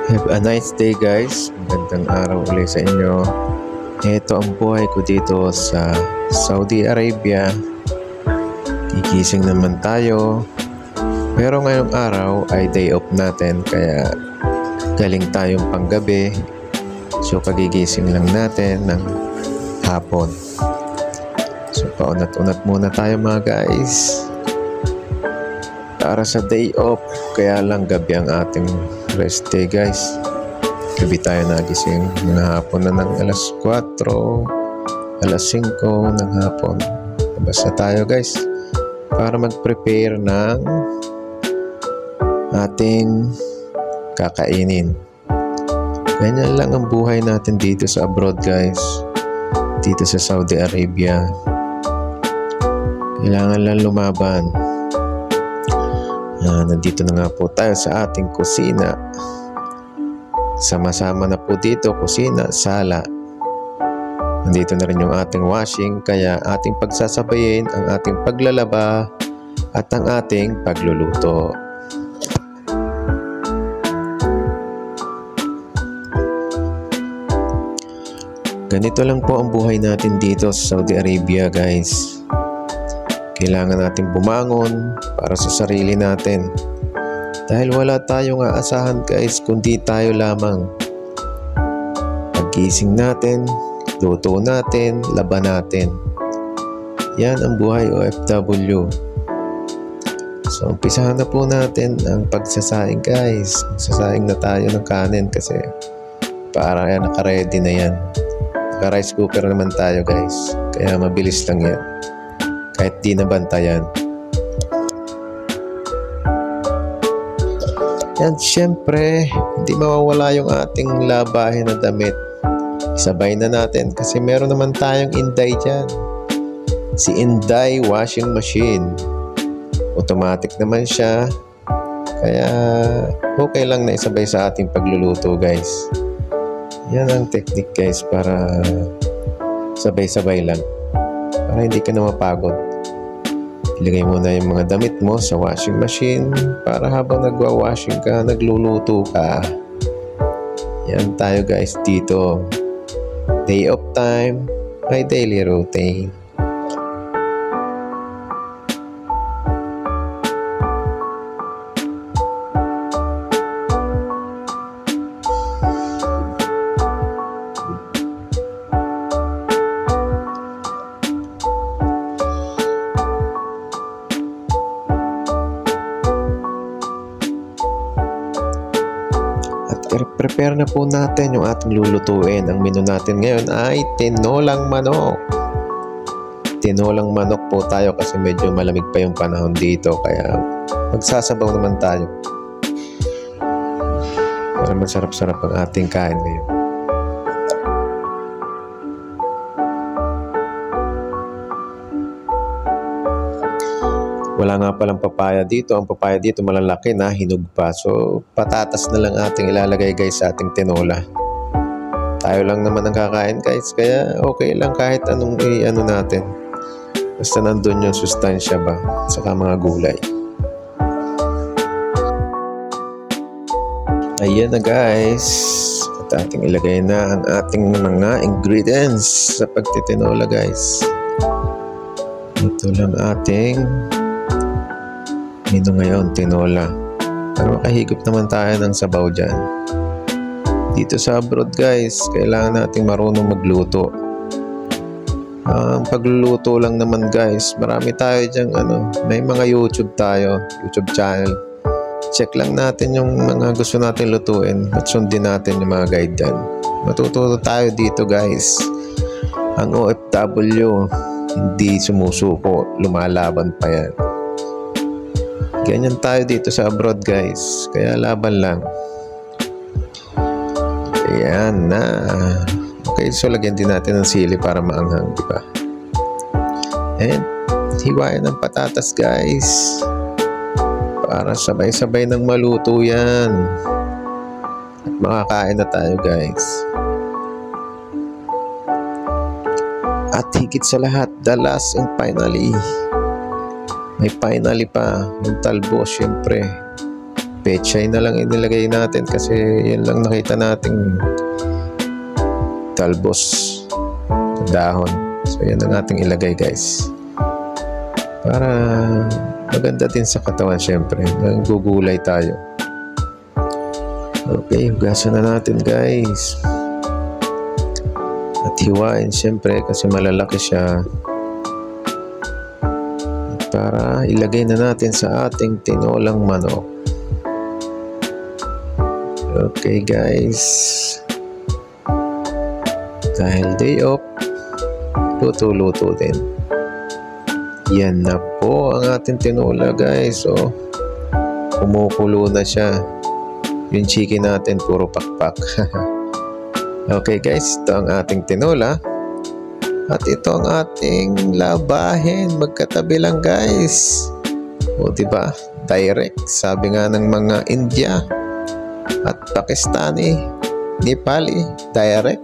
Have a nice day guys. Magandang araw ulit sa inyo. Ito ang buhay ko dito sa Saudi Arabia. Gigising naman tayo. Pero ngayong araw ay day off natin kaya galing tayong panggabi. So kagigising lang natin ng hapon. So paunat-unat muna tayo mga guys. Para sa day off, kaya lang gabi ang ating rest day guys. Gabi tayo nagising, mga hapon na ng alas 4, alas 5 ng hapon. Labas na tayo guys para mag-prepare ng ating kakainin. Ganyan lang ang buhay natin dito sa abroad guys, dito sa Saudi Arabia. Kailangan lang lumaban. Nandito na nga po tayo sa ating kusina. Sama-sama na po dito, kusina, sala. Nandito na rin yung ating washing, kaya ating pagsasabayin ang ating paglalaba at ang ating pagluluto. Ganito lang po ang buhay natin dito sa Saudi Arabia guys. Kailangan natin bumangon para sa sarili natin. Dahil wala tayong aasahan guys kundi tayo lamang. Paggising natin, luto natin, laban natin. Yan ang buhay OFW. So umpisahan na po natin ang pagsasaing guys. Magsasaing na tayo ng kanin kasi para yan, naka-ready na yan. Naka-rice cooker naman tayo guys. Kaya mabilis lang yan. Kahit di nabantayan. Yan, syempre, hindi mawawala yung ating labahin na damit. Isabay na natin kasi meron naman tayong Inday dyan. Si Inday washing machine. Automatic naman siya. Kaya okay lang na isabay sa ating pagluluto guys. Yan ang technique guys para sabay-sabay lang. Para hindi ka na mapagod. Ilagay mo na yung mga damit mo sa washing machine para habang nagwa-washing ka, nagluluto ka. Yan tayo guys dito. Day off time, my daily routine. Prepare na po natin yung ating lulutuin. Ang menu natin ngayon ay tinolang manok. Tinolang manok po tayo kasi medyo malamig pa yung panahon dito. Kaya magsasabaw naman tayo. Para masarap-sarap ang ating kain ngayon. Wala nga palang papaya dito. Ang papaya dito malalaki na, hinog pa. So, patatas na lang ating ilalagay guys sa ating tinola. Tayo lang naman ang kakain guys. Kaya okay lang kahit anong i-ano natin. Basta nandun yung sustansya ba. Saka mga gulay. Ayan na guys. At ating ilagay na ang ating mga ingredients sa pagtitinola guys. Ito lang ating menu ngayon, tinola. Para makahigop naman tayo ng sabaw dyan. Dito sa abroad guys, kailangan nating marunong magluto. Ang pagluluto lang naman guys, marami tayo dyan may mga YouTube tayo, YouTube channel. Check lang natin yung mga gusto natin lutuin at sundin natin yung mga guide dyan. Matututo tayo dito guys. Ang OFW hindi sumusuko, lumalaban pa yan. Ganyan tayo dito sa abroad guys. Kaya laban lang. Ayan na. Okay, so lagyan din natin ng sili para maanghang, di ba? And hiwain ng patatas guys. Para sabay-sabay ng maluto yan. At makakain na tayo guys. At higit sa lahat, the last and finally, may finally pa yung talbo syempre. Pechay na lang inilagay natin kasi yan lang nakita nating talbos na dahon. So yan ang ating ilagay guys. Para maganda din sa katawan syempre. Nagugulay tayo. Okay, hugasan na natin guys. At hiwain syempre kasi malalaki siya. Para ilagay na natin sa ating tinolang manok. Okay guys, dahil day off, luto-luto din. Yan na po ang ating tinola guys. So, kumukulo na siya. Yung chicken natin puro pakpak. Okay guys, ito ang ating tinola. At ito ang ating labahin. Magkatabi lang guys. O diba? Direct. Sabi nga ng mga India at Pakistani, Nepali, direct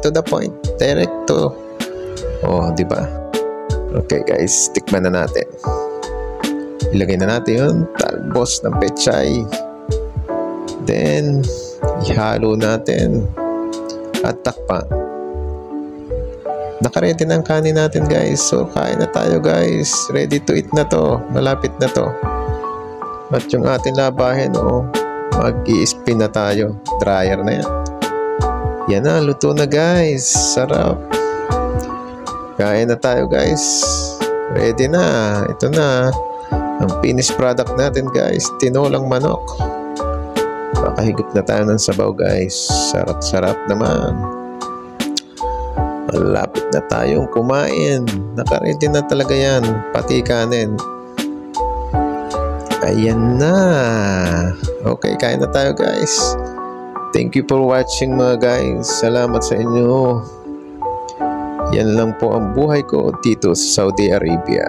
to the point, direct to. Oh, di ba? Okay guys, tikman na natin. Ilagay na natin yung talbos ng pechay. Then, ihalo natin at takpan. Nakaready na ang kanin natin guys. So, kain na tayo guys. Ready to eat na to. Malapit na to. At yung ating labahin, mag-i-spin na tayo. Dryer na yan. Yan na, luto na guys. Sarap. Kain na tayo guys. Ready na. Ito na. Ang finished product natin guys. Tinolang manok. Makahigop na tayo ng sabaw guys. Sarap-sarap naman. Malapit na tayong kumain. Nakaready na talaga yan. Pati kanin. Ayan na. Okay, kain na tayo guys. Thank you for watching mga guys. Salamat sa inyo. Yan lang po ang buhay ko dito sa Saudi Arabia.